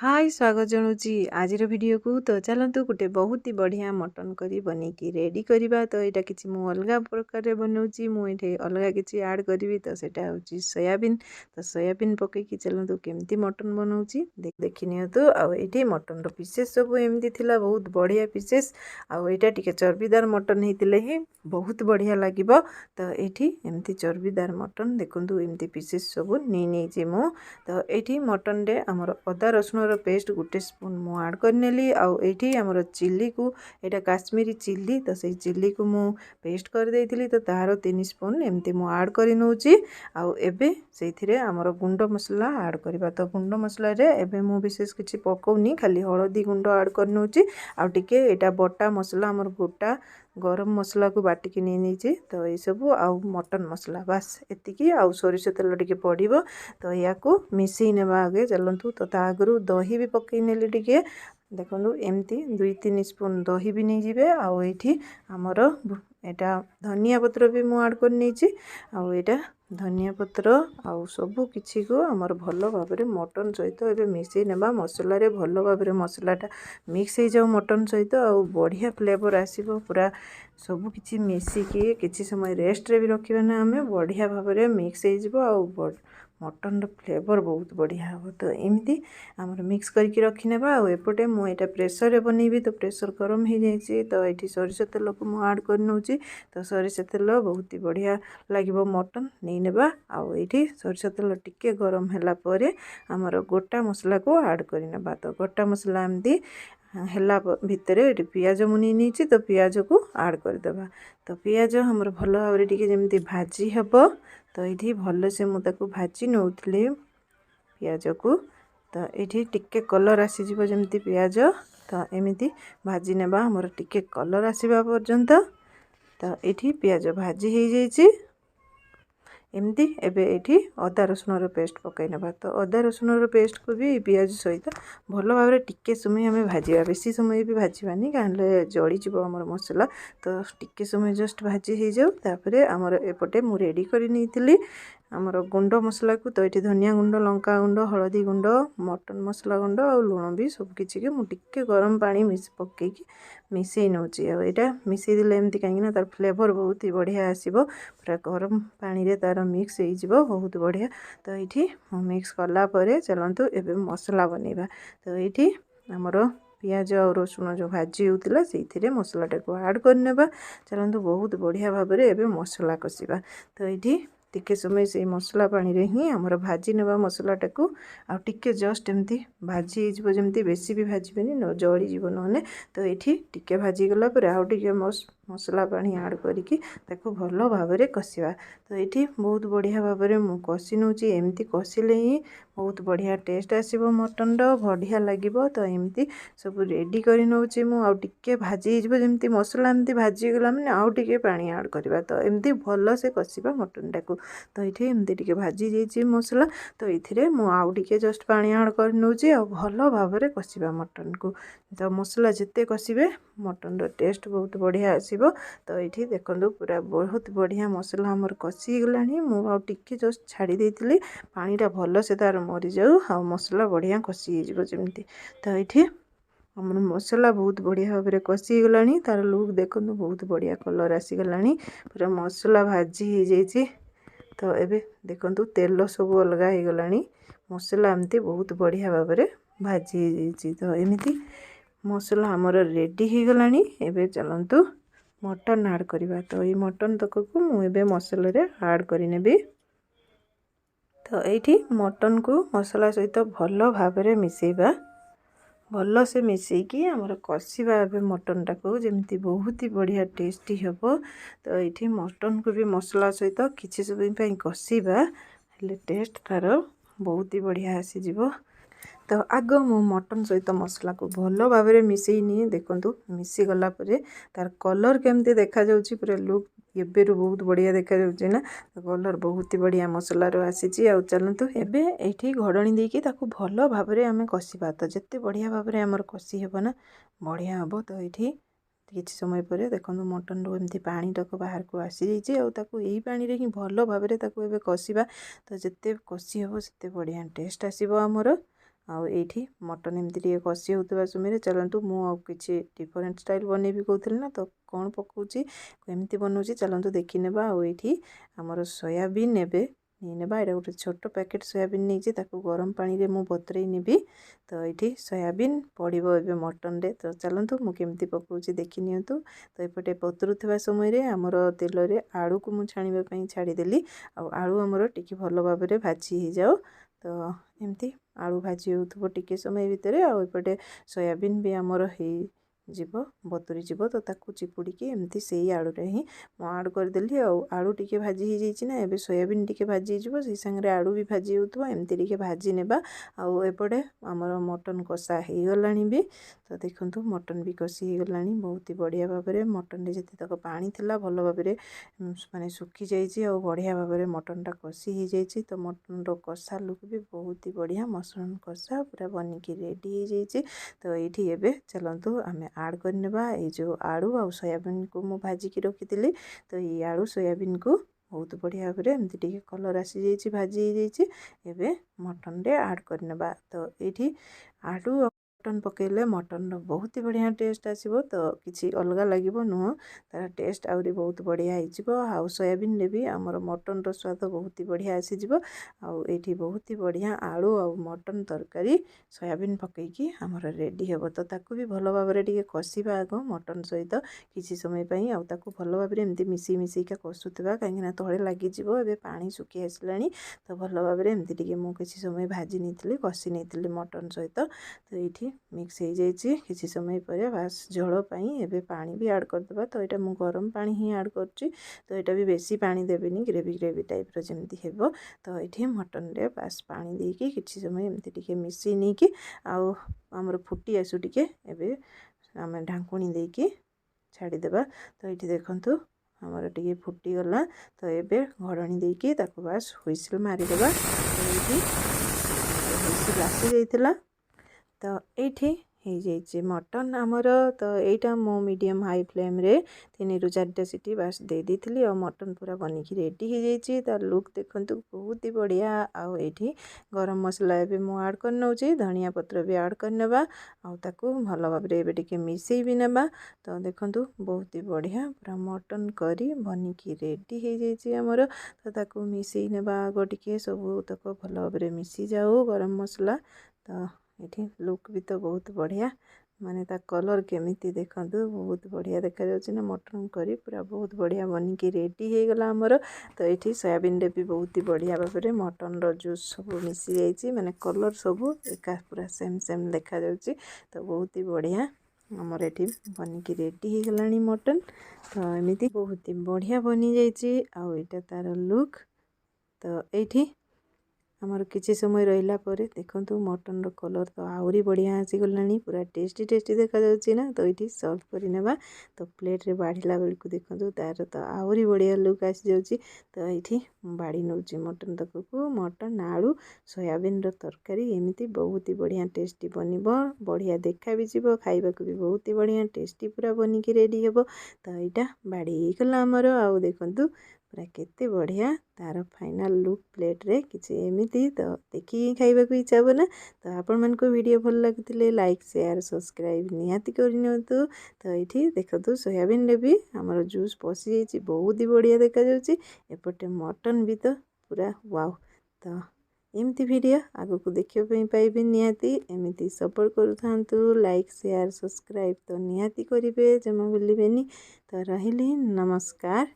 हाय स्वागत जनाऊँगी आज वीडियो को। तो चलतु गोटे बहुत ही बढ़िया मटन करी बनईकी रेडी करवा। तो यहाँ किसी मु अलग प्रकार बनाऊँगी मुझे अलग किसी ऐड करी। तो सेटा हूँ सोयाबीन। तो सोयाबीन पकईकी चलतु केमती मटन बनाऊँगी देखी नियंतु। आउे मटन पीसेस सब एमती थिला बहुत बढ़िया पीसेस। आईटा टिके चर्बीदार मटन होते ही बहुत बढ़िया लगे। तो ये एमती चर्बीदार मटन देखु एमती पीसेस सब नहीं मु। तो ये मटन रे आमर अदा रसुण पेस्ट गोटे स्पून मु ऐड करनेली। आउे आमर चिल्ली को यहाँ काश्मीरी चिल्ली। तो से चिल्ली को मु पेस्ट कर देइथिली। तो तार 3 स्पून एमती मु ऐड कर नउची। आबे से आमर गुंड मसला ऐड करवा। तो गुंड मसला रे एबे मु विशेष किसी पकाउनी खाली हलदी गुंड ऐड कर नउची। आ टिके एटा बटा मसला आमर गोटा गरम मसला को बाटिकी नहीं। तो ये सब आउ मटन मसला बास एतिकी आउ सोरिष तेल टिके पड़िबो। तो या को मिसई नेबा आगे चलतु। तो ता आगु दही भी पकई नेली टिके देखो एमती 2-3 स्पून दही भी नहीं जीवे। आउ ये आमर एटा धनिया पत्र भी मु ऐड कर नहीं। आउ एटा धनिया पत्र आउ सबू किछि को आमर भल भाव मटन सहित एबे मिसई नेबा। मसला रे भल भाव मसलाटा मिक्स हो जाओ मटन सहित आउ बढ़िया फ्लेवर आसीबो। पूरा सबू किछि मिसिकी किछि समय रेस्ट रे भी रखिबा ना आमे बढ़िया भाव मिक्स हो जिवो। आउ मटन फ्लेवर बहुत बढ़िया हम। तो एमती आमर मिक्स करके रखिनेबा। एपटे मु एटा प्रेसर रे बनईबी। तो प्रेसर गरम हो जाइए। तो ये सोरिष तेल को मु ऐड कर नउची। तो सोरिष तेल बहुत ही बढ़िया लगे मटन नहीं नेबा। आउ ये सोरिष तेल टिके गरम होला परे आमर गोटा मसला को ऐड करनेबा। तो गोटा मसला एमती हेला भितर ये पियाज मुनि नहीं। तो पियाज को ऐड करदेबा। तो पियाज हमर भल भाव टिके जेमती भाजी हेबो। तो ये भल से मुझे भाजी नौली पियाज को। तो ये टिके कलर आसीज जमती पियाज। तो एमती भाजी नेबा हमर टिके कलर आसवा पर्यंत। तो ये पियाज भाजी हो जाइए एमती। एबे ये अदा रसुण पेस्ट पकई नेबा। तो अदा रसुण पेस्ट को भी पियाज सहित भल भाव टिके समय आम भाजा बेसी समय भी भाजवानी कहीं जलीज आमर मसला। तो टिके समय जस्ट भाजी हो जाऊ। तापर आमर एपटे मु रेडी कर नहीं आमर गुंड मसला को। तो ये धनिया गुंड लंका गुंड हलदी गुंड मटन मसला गुंड आ लुण भी सब किसी मुझे गरम पानी पकईकी मिसई नौची। आईटा मिसई देले एमती कहीं तार फ्लेवर बहुत ही बढ़िया आसीबो। पूरा गरम पानी रे तार मिक्स हो बहुत बढ़िया। तो ये मिक्स कला परे चलतु एबे मसला बनइबा। तो ये आमर पियाज और रसुण जो भाजी होता से मसलाटा को ऐड करनेबा। चलतु बहुत बढ़िया भाव में मसला कषिबा। तो ये टिके समय से मसला पानी रे ही आमर भाजी नेबा मसलाटा को। आ टिके जस्ट एमती भाजी हो जमती बेसी भी भाजबेनी न जली जीव नहले। तो ये टिके भाजी गला पर आउ टिके मसला पानी ऐड करिकी ताको भल भाव में कषिबा। तो ये बहुत बढ़िया भाव में मु कषि नउची। एमती कषिले ही बहुत बढ़िया टेस्ट आसीबो मटन रो बढ़िया लागिबो। तो एमती सब रेडी करि नउची मु। आउ टिके भाजी हो जमती मसला एमती भाजी गला माने आउ टिके पानी ऐड करबा। तो एमती भल से कषिबा मटन टाको। तो ये एमती टिके भाजी जाइए मसला। तो ये मु आउ टिके जस्ट पानी ऐड कर नउची आ भल भाव में कषिबा मटन को। तो मसला जिते कषिबे मटन रो टेस्ट बहुत बढ़िया आसीबो। तो ये देखो पूरा बहुत बढ़िया मसला हमर कषि गलानी। मु आउ टिके जस्ट छाड़ी देइतिली पानीटा भल से तार मरी जाऊ। आ मसला बढ़िया कषि हो जमती। तो ये हमर मसला बहुत बढ़िया भाव में कषि गलानी। तार लुक देखो बहुत बढ़िया कलर आसीगलानी। पूरा मसला भाजी हो जाइए। तो एबे देखो तेल सब अलग हो गलानी। मसला एमती बहुत बढ़िया भाव में भाजी हो जाइए। तो एमती मसला हमर रेडी हो गलानी। एबे चलतु मटन ऐड करवा। तो ये मटन तक को मुझे मसला रे ऐड करिनेबी। तो ये मटन को मसला सहित भल भाव में मिसेबा। भल से मिसेकी आमर कषिबा मटन टाको जमती बहुत ही बढ़िया टेस्टी हम। तो ये मटन को भी मसला सहित किसी समय कषिबा हेले टेस्ट तार बहुत ही बढ़िया आसीजिवो। तो आग मु मटन सहित मसला को भल भाव में मिसई नहीं देखु मिसी गला परे तार कलर केमती देखा जाउची पूरा लुक एबेरु बहुत बढ़िया देखा जाउची ना। तो कलर बहुत ही बढ़िया मसला रो आसीची। आ चलतु एबे एठी घोड़णी देकी ताकू भल भाव में आमे कषिबा। तो जिते बढ़िया भाव में आमर कषि हेबो ना बढ़िया हेबो। तो एठी किछि समय पर देखो मटन रो एमती पानी तक बाहर को आसी जाइए। आ ताकू एही पानी रे ही भल भाव में ताकू एबे कषिबा। तो जिते कषि हेबो सेते बढ़िया टेस्ट आसीबो आमर। आउ एठी मटन एमती टिके कषि होउतबा समय चलतु मु आ किछि डिफरेंट स्टाइल बनेबी कहूଥିଲି ना तो कौन पकाउछि केमती बनाउछि चलतु देखि नेबा। आ एठी हमर सोयाबीन नेबे नेबा एटा गोटे छोट पैकेट सोयाबीन नहीं ताकू गरम पानी रे मु बतुरई नेबी। तो ये सोयाबीन पड़ो ए मटन रे तो चलतु मु केमती पकाउछि देखि नियंतु। तो एपटे बतुरुवा समय रे हमर तेल रे आलू को मु छाणीबा पई छाड़ीदेली आ आलू हमर टिके भल भाव में भाजी हो जाओ। तो एमती आलू भाजी होउथबो टिके समय भितर आ एपटे सोयाबीन भी हमर हे जीव बतुरी जीव तो ताकू चिपुड़ी एमती से आलू रे ही मु आड करदेली। आलू टिके भाजी हो जाइछि ना एबे सोयाबीन टिके भाजी जीव से संगे आलू भी भाजी होउथबो एमती टिके भाजी नेबा। आउ एपटे हमर मटन कषा हो गलानी भी तो देखंतु मटन भी कषि हो गलानी बहुत ही बढ़िया भाव में मटन रे जति तक पानी थिला भल भाव में माने सुखी जाइछि आ बढ़िया भाव में मटन टा कषि हो जाइछि। तो मटन रो कषा लुक भी बहुत ही बढ़िया मटन कषा पूरा बनिकी रेडी हो जाइछि। तो एठी एबे चलंतु आमे आड करनेबा ए जो आलू आ सोयाबीन को मु भाजी की रखिथिली। तो ये आलू सोयाबीन को बहुत बढ़िया भाव में एमती टिके कलर आसी जाइछि भाजी हो जाइछि एबे मटन रे आड करनेबा। तो एठी आलू मटन पकेले मटन रो बहुत ही बढ़िया टेस्ट आसीबो तो किछि अलगा लागिबो नुह तार टेस्ट आउरी बहुत बढ़िया हिजिबो। आ सोयाबीन रे भी हमर मटन रो स्वाद बहुत ही बढ़िया आसी जिवो। आ एठी बहुत ही बढ़िया आलू आ मटन तरकारी सोयाबीन पकेकी हमर रेडी हेबो। तो ताकू भी भल भाव में टिके कषिबा आगो मटन सहित किछि समय पई आ ताकू भल भाव में एमती मिसी मिसीका कषुतबा काहेकि ना तळे लागि जिवो। एबे पानी सुखी आसलानी तो भल भाव में एमती टिके मु किछि समय भाजी नेथिली कषि नेथिली मटन सहित। तो ये मिक्स हो जाइए किसी समय पर बास झोल पाई एबे पानी भी ऐड करदबा। तो यहाँ मु गरम पानी ही ऐड करची तो यहाँ भी बेसी पानी देबेनी ग्रेवी ग्रेवी टाइप रो जेमती हेबो। तो ये मटन रे बास पानी देकी किछि समय एमती टिके मिसी नेकी आउ हमर फुटी आसु टिके एबे आमे ढांकुणी देकी छाड़ी देबा। तो ये देखंतु हमर टिके फुटी गला तो एबे घोड़णी देकी ताको बास हुइसिल मारी देबा। तो ये हुइसिल आसी जाइतिला तो ये हो मटन आमर। तो यहाँ मो मीडियम हाई फ्लेम रे 3 ରୁ 4टा सीटी बास दे दी और मटन पूरा बनिकी रेडी हो जाइए। तार लुक देखंतु बहुत ही बढ़िया। आउ एठी गरम मसला एबे मु ऐड कर नउची धनिया पत्र भी ऐड करनेबा आउ ताकू भल भाव में एबे टिके मिसेई भी नेबा। तो देखंतु बहुत ही बढ़िया पूरा मटन करी बनिकी रेडी हो जाइए हमर। तो ताकू मिसेई नेबा आगो टिके सब तक भल भाव में मिसी जाऊ गरम मसला। तो ये लुक भी तो बहुत बढ़िया माने ता कलर केमिति देखंतु बहुत बढ़िया देखा जाउछि ना मटन करी पूरा बहुत बढ़िया बनिकी रेडी हो गला हमर। तो ये सोयाबीन रे भी बहुत ही बढ़िया भाव में मटन रो जूस सब मिसी जाइछि माने कलर सब एका पूरा सेम सेम देखा जाउछि। तो बहुत ही बढ़िया हमर एठी बनिकी रेडी हो गलानी मटन। तो एमिति बहुत ही बढ़िया बनी जाइछि आ एटा तार लुक। तो ये आमर किसी समय रहिला परे देखंतु मटन रो कलर तो आउरी बढ़िया आसी गलानी पूरा टेस्टी टेस्टी देखा जाउछि ना। तो ये सर्व करि नेबा तो प्लेट रे बाढ़िला बेलकु देखंतु तार तो आउरी बढ़िया लुक आसी जाउछि। तो ये बाड़ी नउछि मटन तकू मटन आलू सोयाबीन रो तरकारी एमिति बहुत ही बढ़िया टेस्टी बनिबो बढ़िया देखा भी जीवो खाइबाकू भी बहुत ही बढ़िया टेस्टी पूरा बनिकी रेडी हेबो। तो यहाँ बाड़ी गला आमर आउ देखंतु पूरा केते बढ़िया तार फाइनल लुक प्लेट रे किछि एमिति। तो देखि खाइबाकू इच्छा हो ना। तो आपण मन को वीडियो भल लागतिले लाइक शेयर सब्सक्राइब निहाती करनियंतु। तो ये देखंतु सोयाबीन रे भी हमर जूस पसी जाइछि बहुत ही बढ़िया देखा जाउछि एपटे मटन भी तो पूरा वाओ। तो एमती वीडियो आगो को देखियो पई पाइबे निहाती एमिति सपोर्ट करूथांतु लाइक शेयर सब्सक्राइब तो निहाती करिवे जमा भूलिबेनी। तो रहिली नमस्कार।